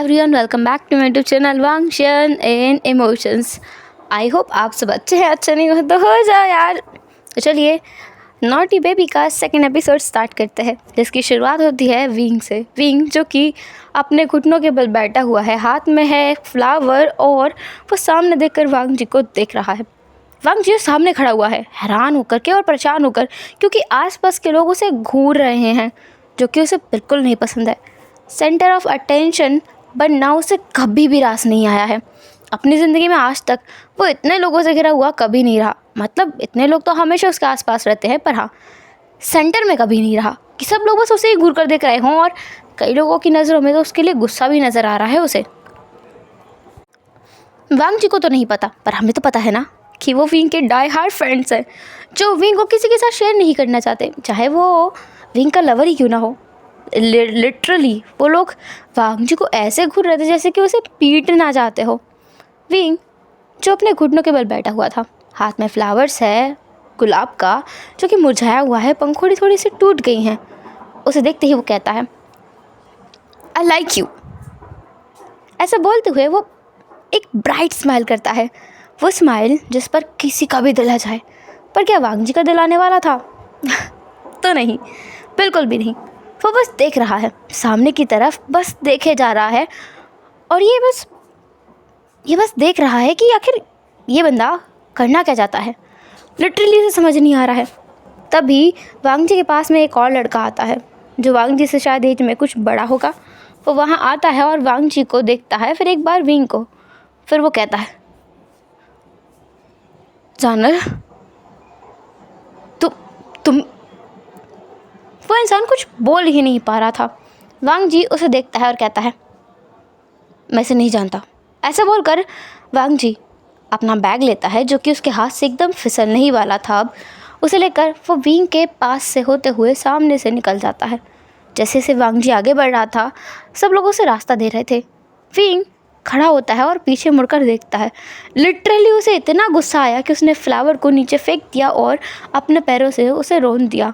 Everyone, welcome back to my YouTube channel वांगशन and emotions. I hope आप सब अच्छे हैं। अच्छे नहीं हो तो हो जाओ यार। तो चलिए नॉटी बेबी का सेकंड एपिसोड स्टार्ट करते हैं, जिसकी शुरुआत होती है विंग से। विंग जो कि अपने घुटनों के बल बैठा हुआ है, हाथ में है एक फ्लावर और वो सामने देखकर वांग जी को देख रहा है। वांग जी सामने खड़ा हुआ है, हैरान होकर के और परेशान होकर, क्योंकि आसपास के लोग उसे घूर रहे हैं, जो कि उसे बिल्कुल नहीं पसंद है। सेंटर ऑफ अटेंशन बनना उसे कभी भी रास नहीं आया है। अपनी ज़िंदगी में आज तक वो इतने लोगों से घिरा हुआ कभी नहीं रहा। मतलब इतने लोग तो हमेशा उसके आसपास रहते हैं, पर हाँ, सेंटर में कभी नहीं रहा कि सब लोग बस उसे ही घूर कर देख रहे हों। और कई लोगों की नज़रों में तो उसके लिए गुस्सा भी नज़र आ रहा है उसे। वांग जी को तो नहीं पता, पर हमें तो पता है ना कि वो विंग के डाई हार्ड फ्रेंड्स हैं, जो विंग को किसी के साथ शेयर नहीं करना चाहते, चाहे वो विंग का लवर ही क्यों ना हो। लिटरली वो लोग वांग जी को ऐसे घूर रहे थे जैसे कि उसे पीटना चाहते हो। विंग जो अपने घुटनों के बल बैठा हुआ था, हाथ में फ्लावर्स है गुलाब का, जो कि मुरझाया हुआ है, पंखुड़ी थोड़ी सी टूट गई हैं। उसे देखते ही वो कहता है, आई लाइक यू। ऐसा बोलते हुए वो एक ब्राइट स्माइल करता है। वो स्माइल जिस पर किसी का भी दिल आ जाए। पर क्या वांग जी का दिल आने वाला था? तो नहीं, बिल्कुल भी नहीं। वो बस देख रहा है सामने की तरफ, बस देखे जा रहा है। और ये बस देख रहा है कि आखिर ये बंदा करना क्या चाहता है। लिटरली उसे समझ नहीं आ रहा है। तभी वांग जी के पास में एक और लड़का आता है, जो वांग जी से शायद एज में कुछ बड़ा होगा। वो वहाँ आता है और वांग जी को देखता है, फिर एक बार विंग को। फिर वो कहता है, जानर तुम वो इंसान कुछ बोल ही नहीं पा रहा था। वांग जी उसे देखता है और कहता है, मैं इसे नहीं जानता। ऐसा बोलकर वांग जी अपना बैग लेता है, जो कि उसके हाथ से एकदम फिसलने ही वाला था। अब उसे लेकर वो विंग के पास से होते हुए सामने से निकल जाता है। जैसे जैसे वांग जी आगे बढ़ रहा था, सब लोग उसे रास्ता दे रहे थे। विंग खड़ा होता है और पीछे मुड़कर देखता है। लिटरली उसे इतना गुस्सा आया कि उसने फ्लावर को नीचे फेंक दिया और अपने पैरों से उसे रौंद दिया।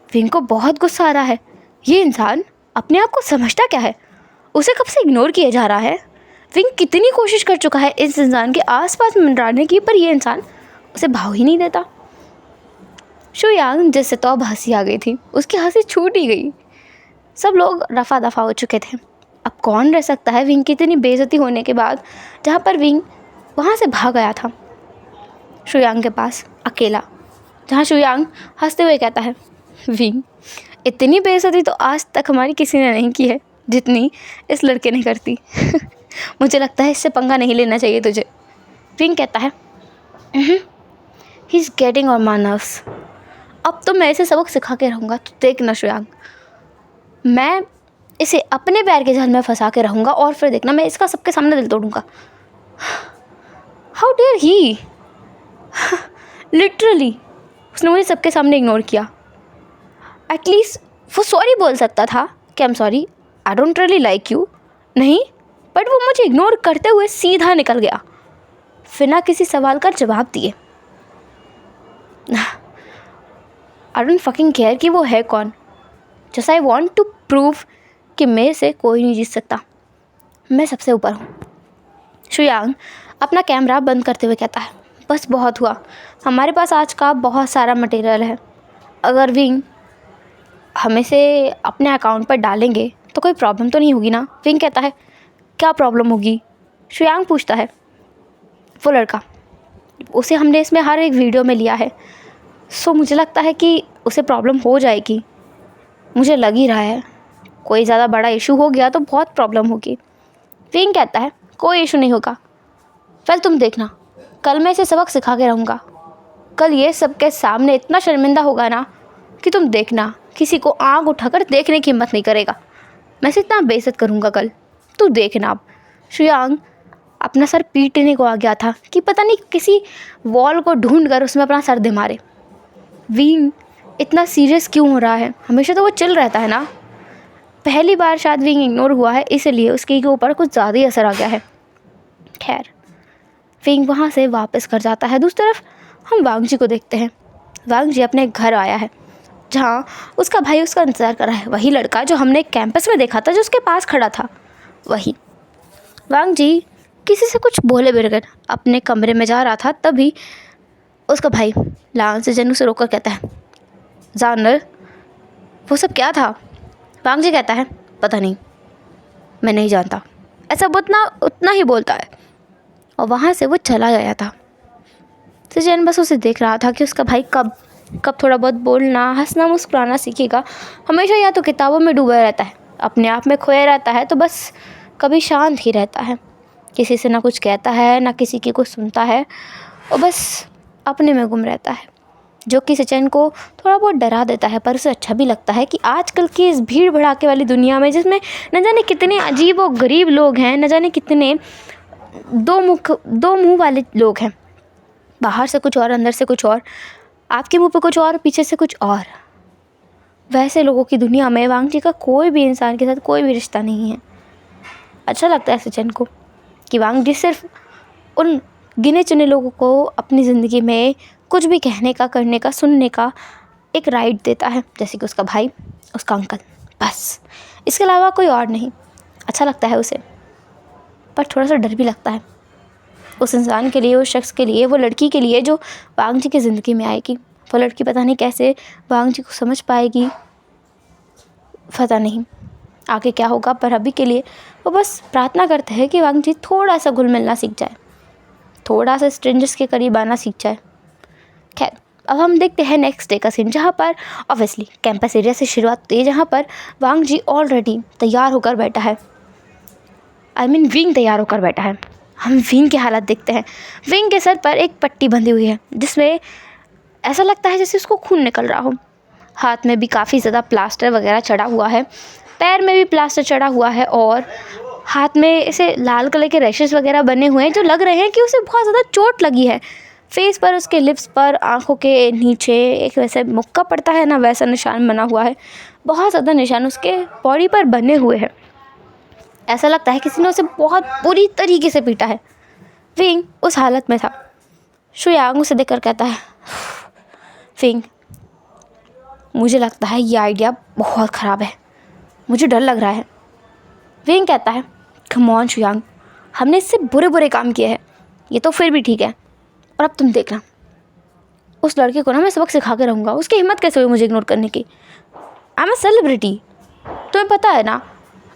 विंग को बहुत गुस्सा आ रहा है। ये इंसान अपने आप को समझता क्या है? उसे कब से इग्नोर किया जा रहा है। विंग कितनी कोशिश कर चुका है इस इंसान के आसपास मंडराने की, पर ये इंसान उसे भाव ही नहीं देता। शुयांग जिससे तो अब हंसी आ गई थी, उसकी हंसी छूट ही गई। सब लोग रफा दफा हो चुके थे। अब कौन रह सकता है विंग की इतनी बेइज्जती होने के बाद, जहाँ पर विंग वहाँ से भाग गया था शुयांग के पास अकेला। जहाँ शुयांग हंसते हुए कहता है, विंग इतनी बेइज्जती तो आज तक हमारी किसी ने नहीं की है जितनी इस लड़के ने करती। मुझे लगता है इससे पंगा नहीं लेना चाहिए तुझे। विंग कहता है, he is getting on my nerves. अब तो मैं इसे सबक सिखा के रहूँगा, तो देखना शुयांग, मैं इसे अपने पैर के जाल में फंसा के रहूँगा और फिर देखना मैं इसका सबके सामने दिल तोड़ूंगा। How dare he. लिटरली उसने मुझे सबके सामने इग्नोर किया। एटलीस्ट वो सॉरी बोल सकता था कि I am sorry, I don't really like you. नहीं, बट वो मुझे इग्नोर करते हुए सीधा निकल गया, बिना किसी सवाल का जवाब दिए। आई डोंट फकिंग केयर कि वो है कौन। Just I want to prove कि मेरे से कोई नहीं जीत सकता, मैं सबसे ऊपर हूँ। शुयांग अपना कैमरा बंद करते हुए कहता है, बस बहुत हुआ, हमारे पास आज का बहुत सारा मटेरियल है। अगर विंग हम इसे अपने अकाउंट पर डालेंगे तो कोई प्रॉब्लम तो नहीं होगी ना? विंग कहता है, क्या प्रॉब्लम होगी? शुयांग पूछता है। वो लड़का, उसे हमने इसमें हर एक वीडियो में लिया है, सो मुझे लगता है कि उसे प्रॉब्लम हो जाएगी। मुझे लग ही रहा है कोई ज़्यादा बड़ा इशू हो गया तो बहुत प्रॉब्लम होगी। विंग कहता है, कोई इशू नहीं होगा। फिर तुम देखना, कल मैं इसे सबक सिखा के रहूँगा। कल ये सबके सामने इतना शर्मिंदा होगा ना कि तुम देखना किसी को आँख उठाकर देखने की हिम्मत नहीं करेगा। मैं इसे इतना बेइज्जत करूँगा कल, तू देखना। अब शुयांग अपना सर पीटने को आ गया था कि पता नहीं किसी वॉल को ढूंढ कर उसमें अपना सर दे मारे। विंग इतना सीरियस क्यों हो रहा है? हमेशा तो वो चिल रहता है ना। पहली बार शायद विंग इग्नोर हुआ है, इसलिए उसके ऊपर कुछ ज़्यादा ही असर आ गया है। खैर, विंग वहाँ से वापस कर जाता है। दूसरी तरफ हम वांग जी को देखते हैं। वांग जी अपने घर आया है, जहाँ उसका भाई उसका इंतज़ार कर रहा है। वही लड़का जो हमने कैंपस में देखा था, जो उसके पास खड़ा था, वही वांग जी किसी से कुछ बोले बगैर अपने कमरे में जा रहा था, तभी उसका भाई लांग से जन उसे रोककर कहता है, जानर वो सब क्या था? वांग जी कहता है, पता नहीं, मैं नहीं जानता। ऐसा वो उतना ही बोलता है और वहाँ से वो चला गया था। जैन बस उसे देख रहा था कि उसका भाई कब थोड़ा बहुत बोलना, हंसना, मुस्कुराना सीखेगा। हमेशा या तो किताबों में डूबा रहता है, अपने आप में खोया रहता है, तो बस कभी शांत ही रहता है, किसी से ना कुछ कहता है ना किसी की कुछ सुनता है और बस अपने में गुम रहता है, जो कि सचिन को थोड़ा बहुत डरा देता है। पर उसे अच्छा भी लगता है कि आजकल की इस भीड़ भड़ाके वाली दुनिया में, जिसमें न जाने कितने अजीब और गरीब लोग हैं, न जाने कितने दो मुंह वाले लोग हैं, बाहर से कुछ और अंदर से कुछ और, आपके मुंह पे कुछ और पीछे से कुछ और, वैसे लोगों की दुनिया में वांग जी का कोई भी इंसान के साथ कोई भी रिश्ता नहीं है। अच्छा लगता है सचिन को कि वांग जी सिर्फ उन गिने चुने लोगों को अपनी ज़िंदगी में कुछ भी कहने का, करने का, सुनने का एक राइट देता है, जैसे कि उसका भाई, उसका अंकल, बस इसके अलावा कोई और नहीं। अच्छा लगता है उसे, पर थोड़ा सा डर भी लगता है उस इंसान के लिए, उस शख्स के लिए, वो लड़की के लिए जो वांग जी की ज़िंदगी में आएगी। वो लड़की पता नहीं कैसे वांग जी को समझ पाएगी, पता नहीं आगे क्या होगा। पर अभी के लिए वो बस प्रार्थना करते हैं कि वांग जी थोड़ा सा घुल मिलना सीख जाए, थोड़ा सा स्ट्रेंजर्स के करीब आना सीख जाए। खैर, अब हम देखते हैं नेक्स्ट डे का सीन, जहाँ पर ऑब्वियसली कैंपस एरिया से शुरुआत होती है, जहाँ पर वांग जी ऑलरेडी तैयार होकर बैठा है। विंग तैयार होकर बैठा है। हम विंग की हालत देखते हैं। विंग के सर पर एक पट्टी बंधी हुई है, जिसमें ऐसा लगता है जैसे उसको खून निकल रहा हो। हाथ में भी काफ़ी ज़्यादा प्लास्टर वगैरह चढ़ा हुआ है, पैर में भी प्लास्टर चढ़ा हुआ है और हाथ में ऐसे लाल कलर के रैशेस वगैरह बने हुए हैं, जो लग रहे हैं कि उसे बहुत ज़्यादा चोट लगी है। फेस पर, उसके लिप्स पर, आँखों के नीचे एक वैसे मुक्का पड़ता है ना, वैसा निशान बना हुआ है। बहुत ज़्यादा निशान उसके बॉडी पर बने हुए हैं। ऐसा लगता है किसी ने उसे बहुत बुरी तरीके से पीटा है। विंग उस हालत में था। शुयांग उसे देखकर कहता है, विंग मुझे लगता है ये आइडिया बहुत ख़राब है, मुझे डर लग रहा है। विंग कहता है, कम ऑन शुयांग, हमने इससे बुरे बुरे काम किए हैं, ये तो फिर भी ठीक है, और अब तुम देखना उस लड़के को ना मैं सबक सिखा के रहूँगा। उसकी हिम्मत कैसे हुई मुझे इग्नोर करने की? आई एम अ सेलिब्रिटी, तुम्हें पता है ना,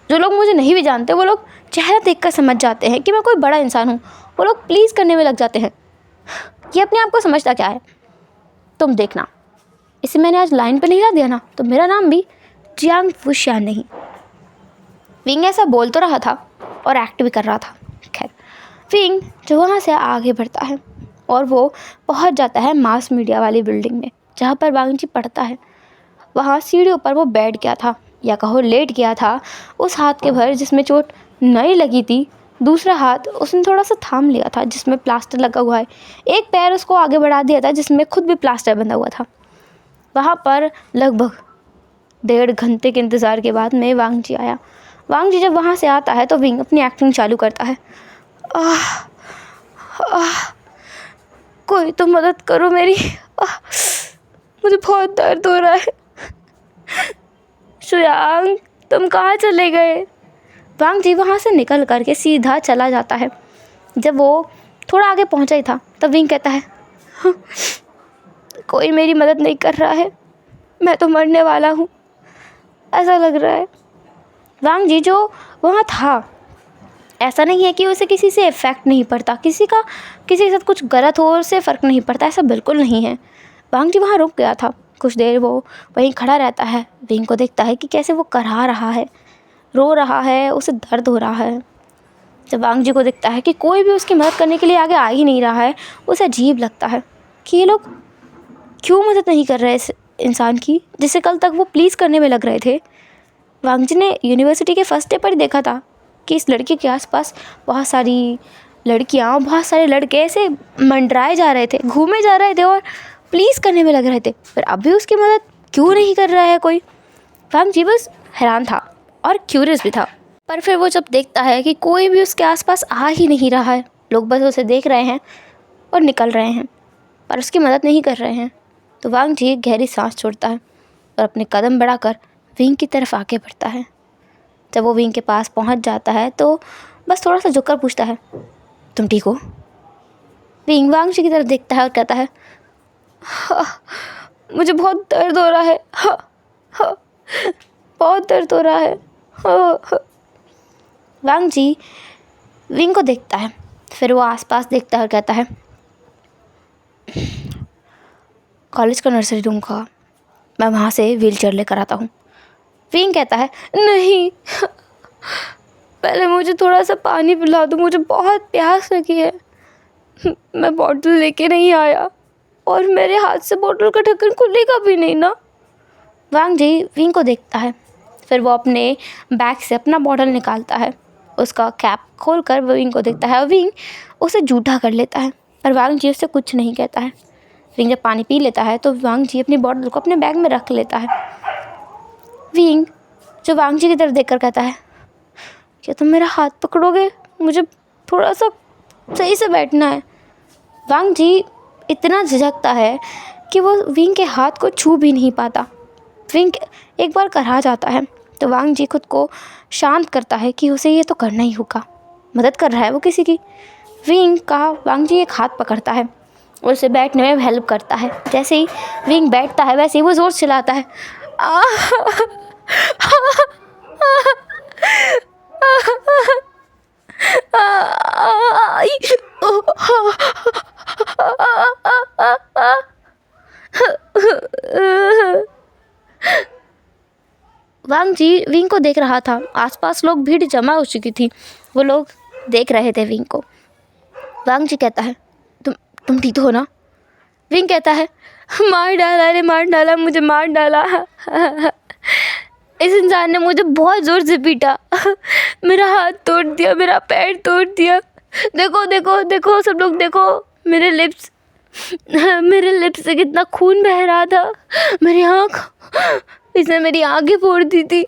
जो लोग मुझे नहीं भी जानते वो लोग चेहरा देखकर समझ जाते हैं कि मैं कोई बड़ा इंसान हूँ। वो लोग प्लीज़ करने में लग जाते हैं। ये अपने आप को समझता क्या है? तुम देखना, इसे मैंने आज लाइन पे नहीं ला दिया ना, तो मेरा नाम भी जियांग वुशियान नहीं। विंग ऐसा बोल तो रहा था और एक्ट भी कर रहा था। खैर, विंग जो वहाँ से आगे बढ़ता है और वो पहुँच जाता है मास मीडिया वाली बिल्डिंग में, जहाँ पर वांग जी पढ़ता है। वहाँ सीढ़ियों पर वो बैठ गया था, या कहो लेट गया था। उस हाथ के भर जिसमें चोट नहीं लगी थी, दूसरा हाथ उसने थोड़ा सा थाम लिया था जिसमें प्लास्टर लगा हुआ है। एक पैर उसको आगे बढ़ा दिया था जिसमें खुद भी प्लास्टर बंधा हुआ था। वहाँ पर लगभग 1.5 घंटे के इंतज़ार के बाद में वांग जी आया। वांग जी जब वहाँ से आता है तो विंग अपनी एक्टिंग चालू करता है। आह, आह, कोई तो मदद करो मेरी, मुझे बहुत दर्द हो रहा है। शुयांग, तुम कहाँ चले गए? वांग जी वहाँ से निकल करके सीधा चला जाता है। जब वो थोड़ा आगे पहुँचा ही था तब विंग कहता है, कोई मेरी मदद नहीं कर रहा है, मैं तो मरने वाला हूँ, ऐसा लग रहा है। वांग जी जो वहाँ था, ऐसा नहीं है कि उसे किसी से इफ़ेक्ट नहीं पड़ता, किसी के साथ कुछ गलत हो उससे फ़र्क नहीं पड़ता, ऐसा बिल्कुल नहीं है। वांग जी वहाँ रुक गया था। कुछ देर वो वहीं खड़ा रहता है, विंग को देखता है कि कैसे वो करहा रहा है, रो रहा है, उसे दर्द हो रहा है। जब वांग जी को देखता है कि कोई भी उसकी मदद करने के लिए आगे आ ही नहीं रहा है, उसे अजीब लगता है कि ये लोग क्यों मदद नहीं कर रहे इस इंसान की, जिसे कल तक वो प्लीज़ करने में लग रहे थे। वांग जी ने यूनिवर्सिटी के फर्स्ट डे पर ही देखा था कि इस लड़की के आसपास बहुत सारी लड़कियाँ, बहुत सारे लड़के ऐसे मंडराए जा रहे थे, घूमे जा रहे थे और प्लीज़ करने में लग रहे थे, पर अब भी उसकी मदद क्यों नहीं कर रहा है कोई। वांग जी बस हैरान था और क्यूरियस भी था। पर फिर वो जब देखता है कि कोई भी उसके आसपास आ ही नहीं रहा है, लोग बस उसे देख रहे हैं और निकल रहे हैं, पर उसकी मदद नहीं कर रहे हैं, तो वांग जी गहरी सांस छोड़ता है और अपने कदम बढ़ाकर विंग की तरफ आगे बढ़ता है। जब वो विंग के पास पहुंच जाता है तो बस थोड़ा सा झुककर पूछता है, तुम ठीक हो? विंग वांगजी की तरफ देखता है और कहता है, हाँ, मुझे बहुत दर्द हो रहा है, हाँ, हाँ, बहुत दर्द हो रहा है, हाँ, हाँ। वांगजी विंग को देखता है, फिर वो आसपास देखता है और कहता है, कॉलेज का नर्सरी रूम का मैं वहाँ से व्हीलचेयर लेकर आता हूँ। विंग कहता है, नहीं, पहले मुझे थोड़ा सा पानी पिला दो, मुझे बहुत प्यास लगी है। मैं बॉटल लेके नहीं आया और मेरे हाथ से बॉटल का ढक्कन खुलेगा भी नहीं ना। वांगजी विंग को देखता है, फिर वो अपने बैग से अपना बॉटल निकालता है, उसका कैप खोलकर वो विंग को देखता है और विंग उसे जूठा कर लेता है, पर वांगजी उससे कुछ नहीं कहता है। विंग जब पानी पी लेता है तो वांगजी अपनी बॉटल को अपने बैग में रख लेता है। विंग जो वांगजी की तरफ देखकर कहता है, क्या तुम मेरा हाथ पकड़ोगे? मुझे थोड़ा सा सही से बैठना है। वांगजी इतना झिझकता है कि वो विंग के हाथ को छू भी नहीं पाता। विंग एक बार करहा जाता है तो वांगजी खुद को शांत करता है कि उसे ये तो करना ही होगा, मदद कर रहा है वो किसी की। विंग का वांगजी एक हाथ पकड़ता है और उसे बैठने में हेल्प करता है। जैसे ही विंग बैठता है वैसे ही वो ज़ोर से चिल्लाता है, वांगजी विंग को देख रहा था। आसपास लोग भीड़ जमा हो चुकी थी, वो लोग देख रहे थे विंग को। वांगजी कहता है, तुम ठीक हो ना? विंग कहता है, मार डाला रे, मार डाला, मुझे मार डाला। इस इंसान ने मुझे बहुत ज़ोर से पीटा, मेरा हाथ तोड़ दिया, मेरा पैर तोड़ दिया। देखो देखो देखो सब लोग देखो, मेरे लिप्स से कितना खून बह रहा था, मेरी आँख, इसने मेरी आँखें फोड़ दी थी।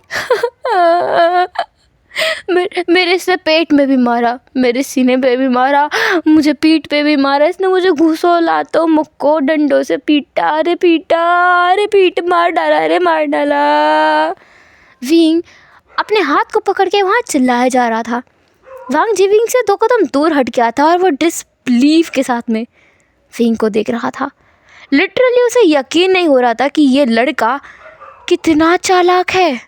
मेरे से पेट में भी मारा, मेरे सीने पे भी मारा, मुझे पीठ पे भी मारा। इसने मुझे घूसो, लातों, मुक्कों, डंडों से पीटा, अरे पीटा, अरे पीट, मार डाला, अरे मार डाला। विंग अपने हाथ को पकड़ के वहाँ चिल्लाया जा रहा था। वांगजी विंग से 2 कदम दूर हट गया था और वो डिसबिलीफ के साथ में विंग को देख रहा था। लिटरली उसे यकीन नहीं हो रहा था कि ये लड़का कितना चालाक है।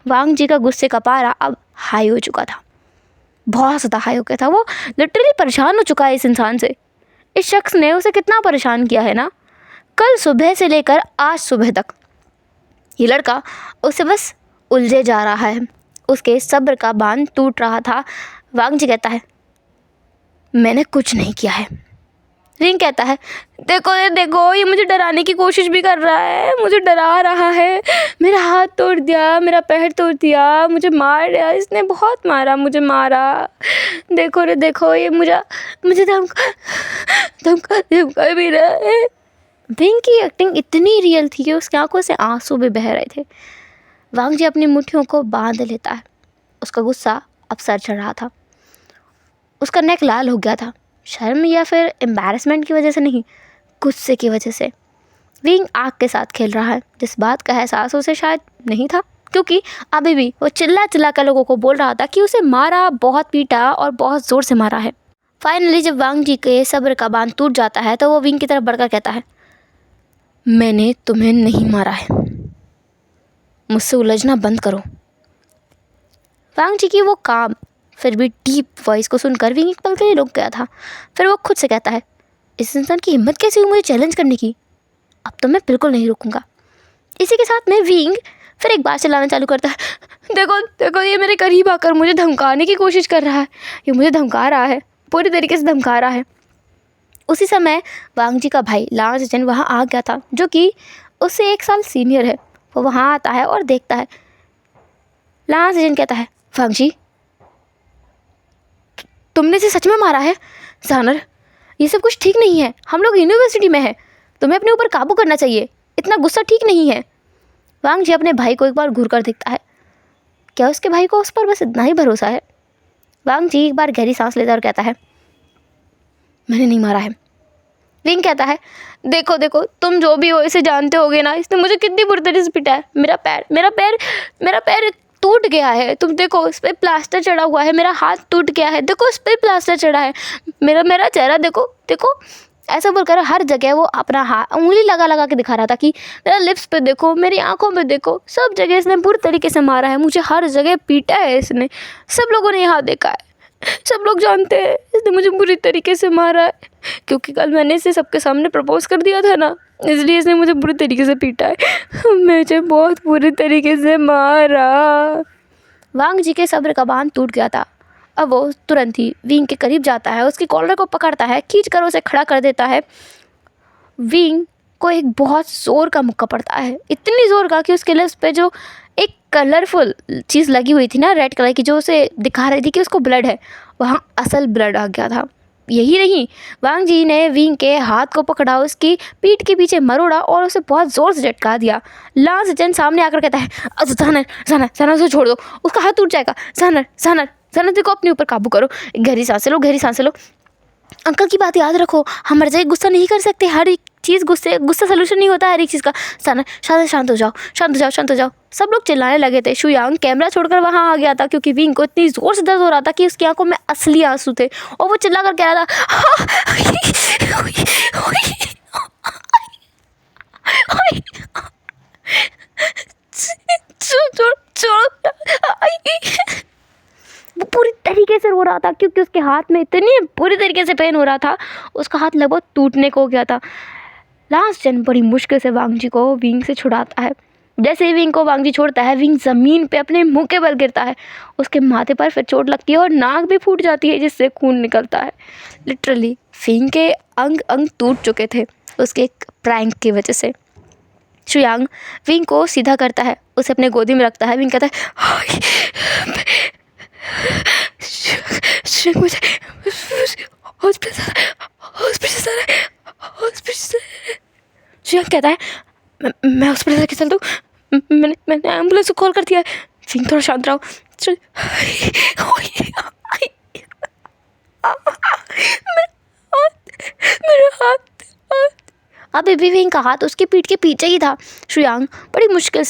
वांगजी का गुस्से का पारा अब हाई हो चुका था, बहुत ज़्यादा हाई हो गया था। वो लिटरली परेशान हो चुका है इस इंसान से। इस शख्स ने उसे कितना परेशान किया है ना, कल सुबह से लेकर आज सुबह तक ये लड़का उसे बस उलझे जा रहा है। उसके सब्र का बांध टूट रहा था। वांगजी कहता है, मैंने कुछ नहीं किया है। विंग कहता है, देखो देखो, ये मुझे डराने की कोशिश भी कर रहा है, मुझे डरा रहा है, मेरा हाथ तोड़ दिया, मेरा पैर तोड़ दिया, मुझे मार दिया, इसने बहुत मारा, मुझे मारा। देखो रे देखो, ये मुझे धमका भी रहा है। विंग की एक्टिंग इतनी रियल थी कि उसकी आंखों से आंसू भी बह रहे थे। वांगजी अपनी मुट्ठियों को बांध लेता है। उसका गुस्सा अब सर चढ़ रहा था, उसका नेक लाल हो गया था। शर्म या फिर एम्बैरेसमेंट की वजह से नहीं, गुस्से की वजह से। विंग आग के साथ खेल रहा है, जिस बात का एहसास उसे शायद नहीं था, क्योंकि अभी भी वो चिल्ला कर लोगों को बोल रहा था कि उसे मारा, बहुत पीटा और बहुत ज़ोर से मारा है। फाइनली जब वांगजी के सब्र का बांध टूट जाता है तो वो विंग की तरफ बढ़कर कहता है, मैंने तुम्हें नहीं मारा है, मुझसे उलझना बंद करो। वांगजी की वो काम फिर भी डीप वॉइस को सुनकर विंग एक पल के लिए रुक गया था। फिर वो खुद से कहता है, इस इंसान की हिम्मत कैसी हुई मुझे चैलेंज करने की, अब तो मैं बिल्कुल नहीं रुकूंगा। इसी के साथ में विंग फिर एक बार चिल्लाना चालू करता है, देखो देखो, ये मेरे करीब आकर मुझे धमकाने की कोशिश कर रहा है, ये मुझे धमका रहा है, पूरी तरीके से धमका रहा है। उसी समय वांगजी का भाई लांग सेजन वहाँ आ गया था, जो कि उससे 1 साल सीनियर है। वो वहाँ आता है और देखता है। लांग सेजन कहता है, वांगजी, तुमने इसे सच में मारा है? जानर, ये सब कुछ ठीक नहीं है, हम लोग यूनिवर्सिटी में हैं, तुम्हें अपने ऊपर काबू करना चाहिए, इतना गुस्सा ठीक नहीं है। वांगजी अपने भाई को एक बार घूर कर देखता है, क्या उसके भाई को उस पर बस इतना ही भरोसा है? वांगजी एक बार गहरी सांस लेता और कहता है, मैंने नहीं मारा है। विंग कहता है, देखो देखो, तुम जो भी हो इसे जानते होगे ना, इसने मुझे कितनी बुरी तरह से पिटा है, मेरा पैर टूट गया है, तुम देखो इस पर प्लास्टर चढ़ा हुआ है, मेरा हाथ टूट गया है, देखो इस पर प्लास्टर चढ़ा है, मेरा चेहरा देखो देखो। ऐसा बोलकर हर जगह वो अपना हाथ उंगली लगा लगा के दिखा रहा था कि मेरा लिप्स पे देखो, मेरी आंखों में देखो, सब जगह इसने बुरी तरीके से मारा है, मुझे हर जगह पीटा है इसने, सब लोगों ने यहाँ देखा है, सब लोग जानते हैं इसने मुझे बुरी तरीके से मारा है, क्योंकि कल मैंने इसे सबके सामने प्रपोज कर दिया था ना, इसलिए इसने मुझे बुरी तरीके से पीटा है, मुझे बहुत बुरी तरीके से मारा। वांग जी के सब्र का बांध टूट गया था। अब वो तुरंत ही विंग के करीब जाता है, उसकी कॉलर को पकड़ता है, खींचकर उसे खड़ा कर देता है। विंग को एक बहुत ज़ोर का मुक्का पड़ता है, इतनी ज़ोर का कि उसके लिप्स पे जो एक कलरफुल चीज़ लगी हुई थी ना, रेड कलर की, जो उसे दिखा रही थी कि उसको ब्लड है, वहाँ असल ब्लड आ गया था। यही नहीं, वांग जी ने विंग के हाथ को पकड़ा, उसकी पीठ के पीछे मरोड़ा और उसे बहुत ज़ोर से झटका दिया। लांस जन सामने आकर कहता है, जानर जानर जानर उसे छोड़ दो, उसका हाथ टूट जाएगा, जानर जानर जानर देखो अपने ऊपर काबू करो, गहरी सांसें लो, गहरी सांसें लो। अंकल की बात याद रखो, हम हर जगह गुस्सा नहीं कर सकते, हर एक चीज़ गुस्सा सलूशन नहीं होता हर एक चीज़ का। जानर शांत हो जाओ, शांत हो जाओ, शांत हो जाओ। सब लोग चिल्लाने लगे थे। शुयांग कैमरा छोड़कर वहाँ आ गया था, क्योंकि विंग को इतनी ज़ोर से दर्द हो रहा था कि उसकी आंखों में असली आंसू थे, और वो चिल्ला कर कह रहा था, वो पूरी तरीके से रो रहा था, क्योंकि उसके हाथ में इतनी पूरी तरीके से पेन हो रहा था, उसका हाथ लगभग टूटने को हो गया था। लास्ट जन बड़ी मुश्किल से वांग जी को विंग से छुड़ाता है। जैसे ही विंग को वांग जी छोड़ता है, विंग ज़मीन पे अपने मुंह के बल गिरता है, उसके माथे पर फिर चोट लगती है और नाक भी फूट जाती है, जिससे खून निकलता है। लिटरली विंग के अंग अंग टूट चुके थे उसके एक प्रैंक की वजह से। शुयांग विंग को सीधा करता है, उसे अपने गोदी में रखता है। विंग कहता है, मुझे शुयांग कहता है, मैं हॉस्पिटल लेके चल दूँ, मैंने एम्बुलेंस को कॉल कर दिया है। विंग थोड़ा शांत रहो। मेरा हाथ अभी भी विंग का हाथ उसकी पीठ के पीछे ही था। शुयांग बड़ी मुश्किल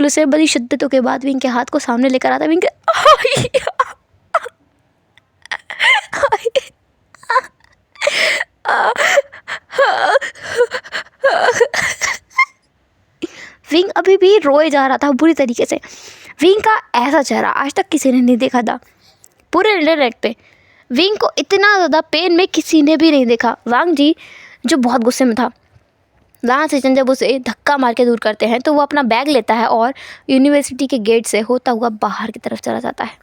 से बड़ी शिद्दतों के बाद विंग के हाथ को सामने लेकर आता। विंग विंग अभी भी रोए जा रहा था बुरी तरीके से। विंग का ऐसा चेहरा आज तक किसी ने नहीं देखा था पूरे इंटरनेट पे। विंग को इतना ज़्यादा पेन में किसी ने भी नहीं देखा। वांग जी जो बहुत गुस्से में था, लांस सेचन जब उसे धक्का मार के दूर करते हैं, तो वो अपना बैग लेता है और यूनिवर्सिटी के गेट से होता हुआ बाहर की तरफ चला जाता है।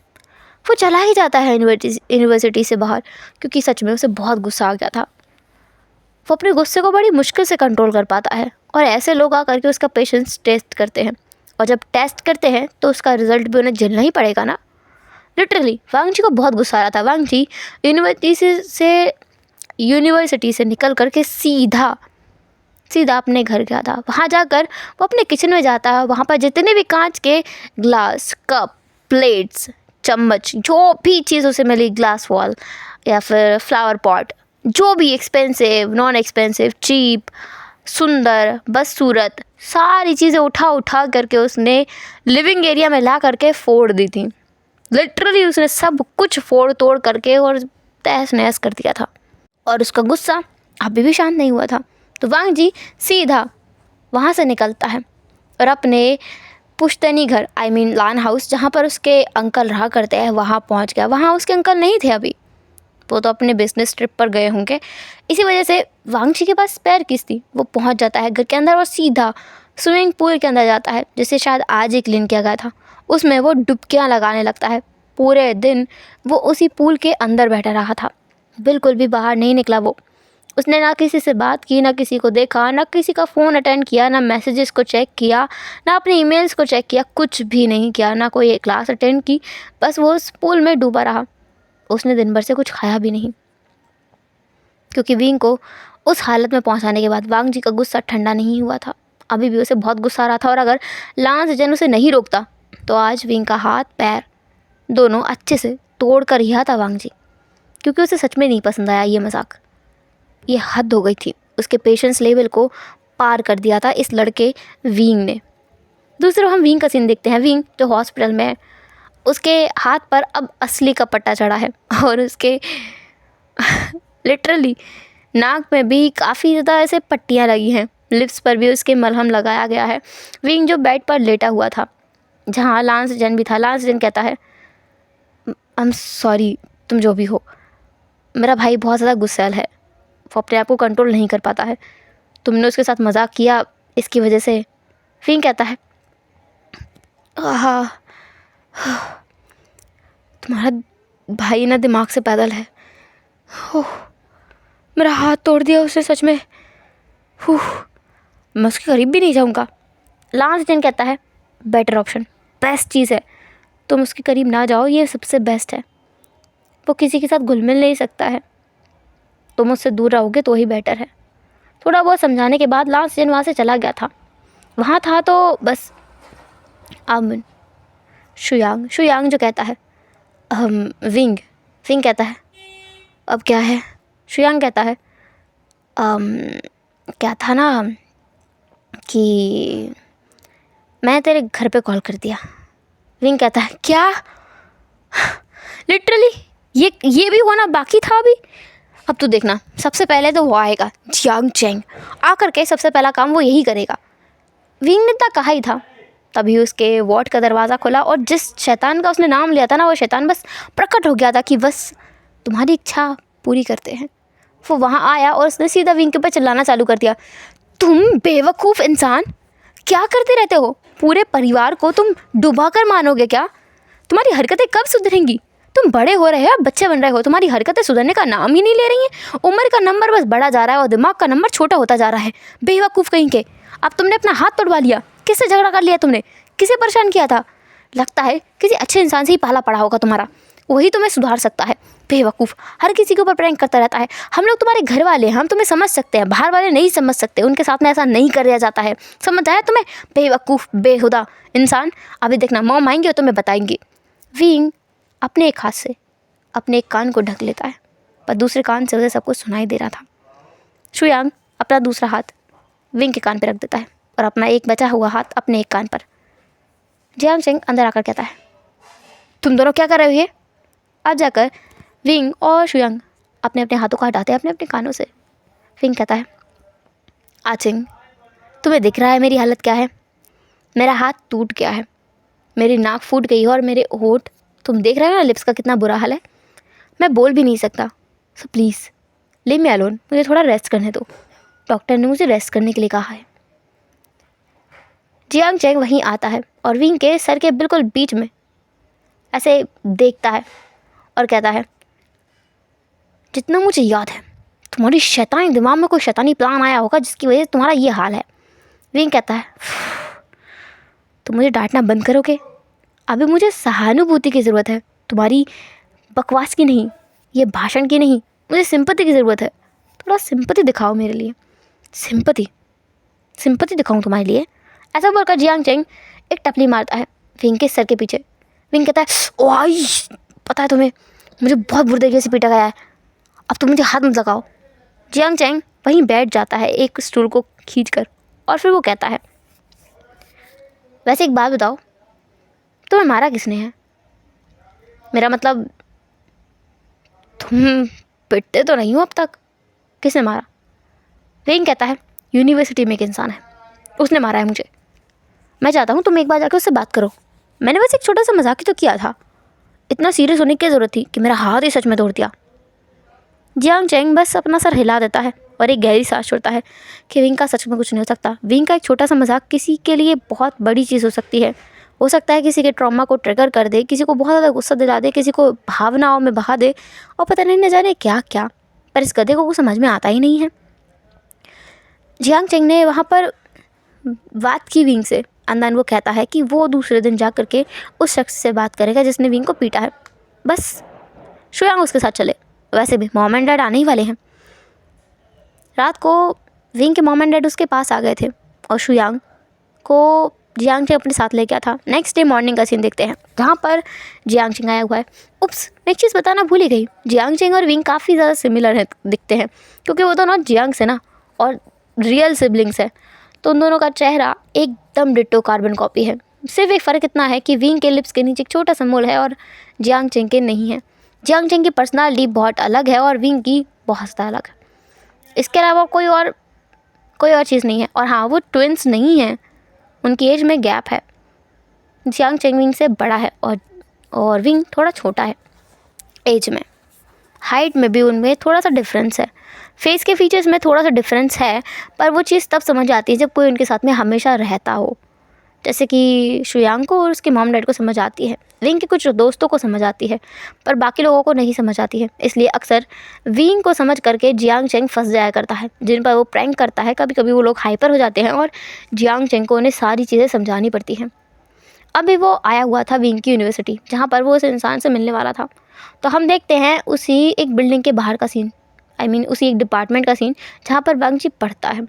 वो चला ही जाता है यूनिवर्सिटी से बाहर, क्योंकि सच में उसे बहुत गुस्सा आ गया था। वो अपने गुस्से को बड़ी मुश्किल से कंट्रोल कर पाता है, और ऐसे लोग आकर के उसका पेशेंस टेस्ट करते हैं, और जब टेस्ट करते हैं तो उसका रिजल्ट भी उन्हें झेलना ही पड़ेगा ना। लिटरली वांग जी को बहुत गुस्सा आ रहा था। वांग जी यूनिवर्सिटी से निकल करके सीधा अपने घर गया था। वहाँ जाकर वो अपने किचन में जाता है। वहाँ पर जितने भी कांच के ग्लास, कप, प्लेट्स, चम्मच, जो भी चीज़ उसे मिली, ग्लास वॉल या फिर फ्लावर पॉट, जो भी एक्सपेंसिव, नॉन एक्सपेंसिव, चीप, सुंदर, बदसूरत, सारी चीज़ें उठा करके उसने लिविंग एरिया में ला करके फोड़ दी थी। लिटरली उसने सब कुछ फोड़ तोड़ करके और तहस नहस कर दिया था, और उसका गुस्सा अभी भी शांत नहीं हुआ था। तो वांग जी सीधा वहाँ से निकलता है और अपने पुश्तैनी घर, लान हाउस, जहाँ पर उसके अंकल रहा करते हैं, वहाँ पहुँच गया। वहाँ उसके अंकल नहीं थे अभी, वो तो अपने बिजनेस ट्रिप पर गए होंगे। इसी वजह से वांग जी के पास स्पेयर कीज थी। वो पहुँच जाता है घर के अंदर और सीधा स्विमिंग पूल के अंदर जाता है, जिसे शायद आज ही क्लीन किया गया था। उसमें वो डुबकियाँ लगाने लगता है। पूरे दिन वो उसी पूल के अंदर बैठा रहा था, बिल्कुल भी बाहर नहीं निकला। उसने ना किसी से बात की, ना किसी को देखा, ना किसी का फ़ोन अटेंड किया, ना मैसेजेस को चेक किया, ना अपने ईमेल्स को चेक किया, कुछ भी नहीं किया, ना कोई क्लास अटेंड की। बस वो उस पूल में डूबा रहा। उसने दिन भर से कुछ खाया भी नहीं, क्योंकि विंग को उस हालत में पहुंचाने के बाद वांग जी का गुस्सा ठंडा नहीं हुआ था। अभी भी उसे बहुत गुस्सा आ रहा था, और अगर लांस जन उसे नहीं रोकता तो आज विंग का हाथ पैर दोनों अच्छे से तोड़ कर ही था वांग जी, क्योंकि उसे सच में नहीं पसंद आया ये मजाक। ये हद हो गई थी। उसके पेशेंस लेवल को पार कर दिया था इस लड़के विंग ने। दूसरा हम विंग का सीन देखते हैं। विंग जो हॉस्पिटल में है, उसके हाथ पर अब असली का पट्टा चढ़ा है और उसके लिटरली नाक में भी काफ़ी ज़्यादा ऐसे पट्टियाँ लगी हैं, लिप्स पर भी उसके मलहम लगाया गया है। विंग जो बेड पर लेटा हुआ था, जहाँ लांस जन भी था, लांस जन कहता है आई एम सॉरी, तुम जो भी हो, मेरा भाई बहुत ज़्यादा गुस्सैल है, वो अपने आप को कंट्रोल नहीं कर पाता है, तुमने उसके साथ मजाक किया, इसकी वजह से। विंग कहता है हाँ, तुम्हारा भाई ना दिमाग से पैदल है। ओह, मेरा हाथ तोड़ दिया उसने सच में। मैं उसके करीब भी नहीं जाऊँगा। लांस जन कहता है बेटर ऑप्शन, बेस्ट चीज़ है, तुम उसके करीब ना जाओ, ये सबसे बेस्ट है। वो किसी के साथ घुल मिल नहीं सकता है, तुम उससे दूर रहोगे तो ही बेटर है। थोड़ा बहुत समझाने के बाद लांस जन वहाँ से चला गया था। वहाँ था तो बस आमन, शुयांग जो कहता है विंग कहता है अब क्या है। शुयांग कहता है क्या था ना कि मैं तेरे घर पे कॉल कर दिया। विंग कहता है क्या, लिटरली ये भी होना बाकी था अभी। अब तो देखना, सबसे पहले तो वो आएगा जियांग चेंग, आकर के सबसे पहला काम वो यही करेगा। विंग ने तो कहा ही था, तभी उसके वार्ड का दरवाज़ा खुला और जिस शैतान का उसने नाम लिया था ना, वो शैतान बस प्रकट हो गया था कि बस तुम्हारी इच्छा पूरी करते हैं। वो वहाँ आया और उसने सीधा विंग के ऊपर चिल्लाना चालू कर दिया, तुम बेवकूफ़ इंसान, क्या करते रहते हो, पूरे परिवार को तुम डुबा कर मानोगे क्या, तुम्हारी हरकतें कब सुधरेंगी, तुम बड़े हो रहे हो, बच्चे बन रहे हो, तुम्हारी हरकतें सुधरने का नाम ही नहीं ले रही हैं। उम्र का नंबर बस बढ़ा जा रहा है और दिमाग का नंबर छोटा होता जा रहा है, बेवकूफ़ कहीं के। अब तुमने अपना हाथ तोड़वा लिया, किससे झगड़ा कर लिया तुमने, किसे परेशान किया था, लगता है किसी अच्छे इंसान से ही पाला पड़ा होगा तुम्हारा, वही तुम्हें सुधार सकता है। बेवकूफ़, हर किसी के ऊपर प्रैंक करता रहता है। हम लोग तुम्हारे घर वाले हैं, हम तुम्हें समझ सकते हैं, बाहर वाले नहीं समझ सकते, उनके साथ में ऐसा नहीं कर दिया जाता है, समझ आया तुम्हें, बेवकूफ़ बेहुदा इंसान। अभी देखना मॉम आएंगे और तुम्हें बताएंगे। विंग अपने एक हाथ से अपने एक कान को ढक लेता है, पर दूसरे कान से उसे सब कुछ सुनाई दे रहा था। शुयांग अपना दूसरा हाथ विंग के कान पर रख देता है और अपना एक बचा हुआ हाथ अपने एक कान पर। जियांग चेंग अंदर आकर कहता है तुम दोनों क्या कर रहे हो ये। आज जाकर विंग और शुयांग अपने अपने हाथों को हटाते हैं अपने अपने कानों से। विंग कहता है आचिंग, तुम्हें दिख रहा है मेरी हालत क्या है, मेरा हाथ टूट गया है, मेरी नाक फूट गई है और मेरे होंठ तुम देख रहे हो ना, लिप्स का कितना बुरा हाल है, मैं बोल भी नहीं सकता, so please leave me alone, मुझे थोड़ा रेस्ट करने दो, डॉक्टर ने मुझे रेस्ट करने के लिए कहा है। जियांग चेंग वहीं आता है और विंग के सर के बिल्कुल बीच में ऐसे देखता है और कहता है जितना मुझे याद है तुम्हारी शैतानी दिमाग में कोई शैतानी प्लान आया होगा जिसकी वजह से तुम्हारा ये हाल है। विंग कहता है तुम मुझे डांटना बंद करोगे, अभी मुझे सहानुभूति की ज़रूरत है, तुम्हारी बकवास की नहीं, ये भाषण की नहीं, मुझे सिंपैथी की ज़रूरत है, थोड़ा सिंपैथी दिखाओ मेरे लिए, सिंपैथी दिखाऊं तुम्हारे लिए। ऐसा बोलकर जियांग चेंग एक टपली मारता है विंग के सर के पीछे। विंग कहता है ओए, पता है तुम्हें मुझे बहुत बुरी तरीके से पीटा गया है, अब तुम मुझे हाथ मत लगाओ। जियांग चेंग वहीं बैठ जाता है एक स्टूल को खींचकर और फिर वो कहता है वैसे एक बात बताओ, तुम्हें मारा किसने है, मेरा मतलब तुम पिटते तो नहीं हो अब तक, किसने मारा। विंग कहता है यूनिवर्सिटी में एक इंसान है, उसने मारा है मुझे, मैं चाहता हूँ तुम एक बार जाकर उससे बात करो, मैंने बस एक छोटा सा मजाक ही तो किया था, इतना सीरियस होने की क्या ज़रूरत थी कि मेरा हाथ ही सच में तोड़ दिया। जियांग चेंग बस अपना सर हिला देता है और एक गहरी सांस छोड़ता है कि विंग का सच में कुछ नहीं हो सकता। विंग का एक छोटा सा मजाक किसी के लिए बहुत बड़ी चीज़ हो सकती है, हो सकता है किसी के ट्रॉमा को ट्रिगर कर दे, किसी को बहुत ज़्यादा गुस्सा दिला दे, किसी को भावनाओं में बहा दे और पता नहीं न जाने क्या क्या, पर इस गधे को समझ में आता ही नहीं है। जियांग चेंग ने वहाँ पर बात की विंग से, अंदर वो कहता है कि वो दूसरे दिन जा करके उस शख्स से बात करेगा जिसने विंग को पीटा है, बस शुयांग उसके साथ चले, वैसे भी मॉम एंड डैड आने ही वाले हैं। रात को विंग के मॉम एंड डैड उसके पास आ गए थे और शुयांग को जियांग चेंग अपने साथ ले गया था। नेक्स्ट डे मॉर्निंग का सीन देखते हैं जहाँ पर जियांग चेंग आया हुआ है। उप्स, एक चीज़ बताना भूल ही गई, जियांग चेंग और विंग काफ़ी ज़्यादा सिमिलर है दिखते हैं क्योंकि वो दोनों जियांग से ना और रियल सिबलिंग्स है, तो उन दोनों का चेहरा एकदम डिट्टो कार्बन कॉपी है। सिर्फ एक फ़र्क इतना है कि विंग के लिप्स के नीचे एक छोटा सा मोल है और जियांग चेंग के नहीं है। जियांग चेंग की पर्सनालिटी बहुत अलग है और विंग की बहुत ज़्यादा अलग है। इसके अलावा कोई और चीज़ नहीं है। और हाँ, वो ट्विंस नहीं हैं, उनकी एज में गैप है। जियांग चेंग विंग से बड़ा है और विंग थोड़ा छोटा है एज में। हाइट में भी उनमें थोड़ा सा डिफरेंस है। फेस के फीचर्स में थोड़ा सा डिफरेंस है, पर वो चीज़ तब समझ आती है जब कोई उनके साथ में हमेशा रहता हो। जैसे कि शुयांग को और उसके मॉम डैड को समझ आती है, विंग के कुछ दोस्तों को समझ आती है, पर बाकी लोगों को नहीं समझ आती है। इसलिए अक्सर विंग को समझ करके जियांग चेंग फंस जाया करता है, जिन पर वो प्रैंक करता है। कभी कभी वो लोग हाइपर हो जाते हैं और जियांग चेंग को उन्हें सारी चीज़ें समझानी पड़ती हैं। अभी वो आया हुआ था विंग की यूनिवर्सिटी, जहाँ पर वो उस इंसान से मिलने वाला था। तो हम देखते हैं उसी एक बिल्डिंग के बाहर का सीन, उसी एक डिपार्टमेंट का सीन जहाँ पर वांग जी पढ़ता है।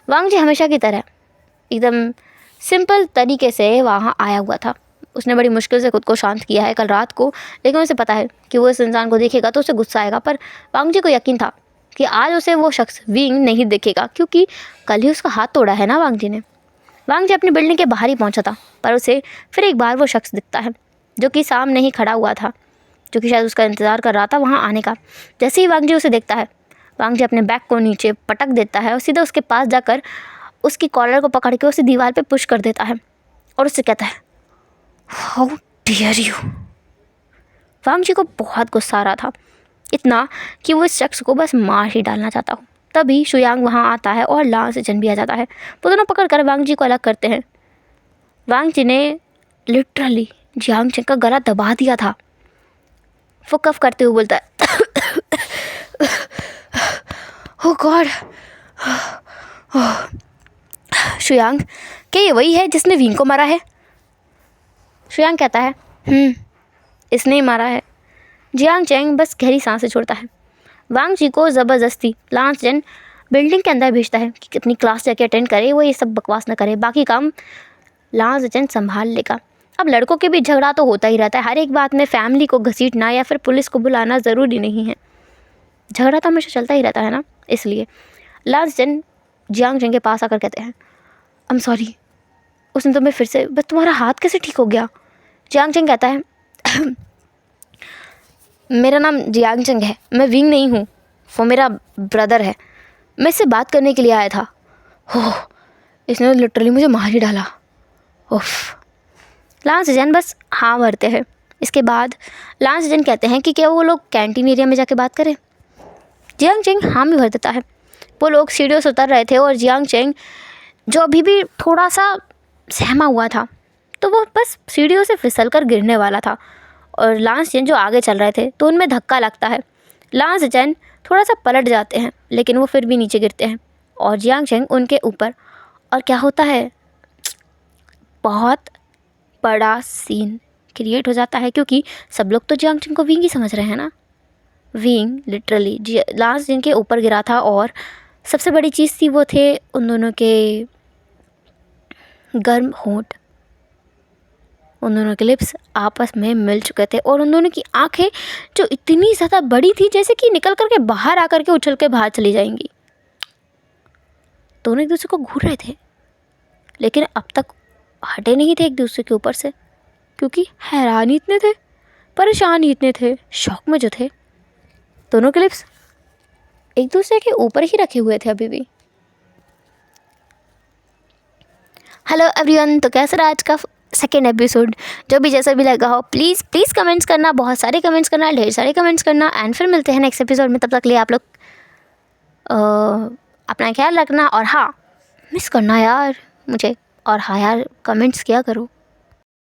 वांग जी हमेशा की तरह एकदम सिंपल तरीके से वहाँ आया हुआ था। उसने बड़ी मुश्किल से खुद को शांत किया है कल रात को, लेकिन उसे पता है कि वो इस इंसान को देखेगा तो उसे गुस्सा आएगा। पर वांग जी को यकीन था कि आज उसे वो शख्स विंग नहीं देखेगा, क्योंकि कल ही उसका हाथ तोड़ा है ना वांग जी ने। वांग जी अपनी बिल्डिंग के बाहर ही पहुंचा था, पर उसे फिर एक बार वो शख्स दिखता है जो कि सामने ही खड़ा हुआ था, जो कि शायद उसका इंतज़ार कर रहा था वहाँ आने का। जैसे ही वांग जी उसे देखता है, वांग जी अपने बैग को नीचे पटक देता है और सीधा उसके पास जाकर उसकी कॉलर को पकड़ के उसे दीवार पे पुश कर देता है और उससे कहता है, हाउ डियर यू। वांग जी को बहुत गुस्सा आ रहा था, इतना कि वो इस शख्स को बस मार ही डालना चाहता हो। तभी शुयांग वहाँ आता है और लांग सेजन भी आ जाता है। वो दोनों पकड़ कर वांग जी को अलग करते हैं। वांग जी ने लिटरली जियांग चेंग का गला दबा दिया था। वो कफ करते हुए बोलता है, ओह गॉड। शुयांग, क्या ये वही है जिसने विंग को मारा है? शुयांग कहता है, इसने ही मारा है। जियांग चेंग बस गहरी सांसें छोड़ता है। वांग जी को ज़बरदस्ती लांग सेजन बिल्डिंग के अंदर भेजता है कि अपनी क्लास जाके अटेंड करे, वो ये सब बकवास ना करे, बाकी काम लांग सेजन संभाल लेगा। अब लड़कों के बीच झगड़ा तो होता ही रहता है, हर एक बात में फैमिली को घसीटना या फिर पुलिस को बुलाना ज़रूरी नहीं है, झगड़ा तो हमेशा चलता ही रहता है ना। इसलिए लांग सेजन जियांग चेंग के पास आकर कहते हैं, आई एम सॉरी, उसने तुम्हें फिर से, बस तुम्हारा हाथ कैसे ठीक हो गया? जियांग चेंग कहता है, मेरा नाम जियांग चेंग है, मैं विंग नहीं हूँ, वो मेरा ब्रदर है, मैं इससे बात करने के लिए आया था। ओह, इसने लिटरली मुझे मार ही डाला। उफ। लांग सेजन बस हाँ भरते हैं। इसके बाद लांग सेजन कहते हैं कि क्या वो लोग कैंटीन एरिया में जाके बात करें? जियांग चेंग हाँ भी भर देता है। वो लोग सीढ़ियों से उतर रहे थे और जियांग चेंग, जो अभी भी थोड़ा सा सहमा हुआ था, तो वो बस सीढ़ियों से फिसल कर गिरने वाला था। और लांग सेजन जो आगे चल रहे थे तो उनमें धक्का लगता है। लांग सेजन थोड़ा सा पलट जाते हैं, लेकिन वो फिर भी नीचे गिरते हैं और जियांग चेंग उनके ऊपर। और क्या होता है, बहुत बड़ा सीन क्रिएट हो जाता है, क्योंकि सब लोग तो जियांग चेंग को विंग ही समझ रहे हैं ना। विंग लिटरली लांग सेजन के ऊपर गिरा था और सबसे बड़ी चीज़ थी वो थे उन दोनों के गर्म होंठ, उन दोनों के लिप्स आपस में मिल चुके थे और उन दोनों की आंखें जो इतनी ज़्यादा बड़ी थी जैसे कि निकल करके बाहर आकर के उछल के बाहर चली जाएंगी। दोनों एक दूसरे को घूर रहे थे, लेकिन अब तक हटे नहीं थे एक दूसरे के ऊपर से, क्योंकि हैरान ही इतने थे, परेशान ही इतने थे, शौक में जो थे। दोनों के लिप्स एक दूसरे के ऊपर ही रखे हुए थे अभी भी। हेलो एवरीवन, तो कैसा रहा आज का सेकेंड एपिसोड? जो भी जैसा भी लगा हो प्लीज़ कमेंट्स करना, बहुत सारे कमेंट्स करना, ढेर सारे कमेंट्स करना। एंड फिर मिलते हैं नेक्स्ट एपिसोड में। तब तक के लिए आप लोग अपना ख्याल रखना। और हाँ, मिस करना यार मुझे, और हाँ यार कमेंट्स किया करो।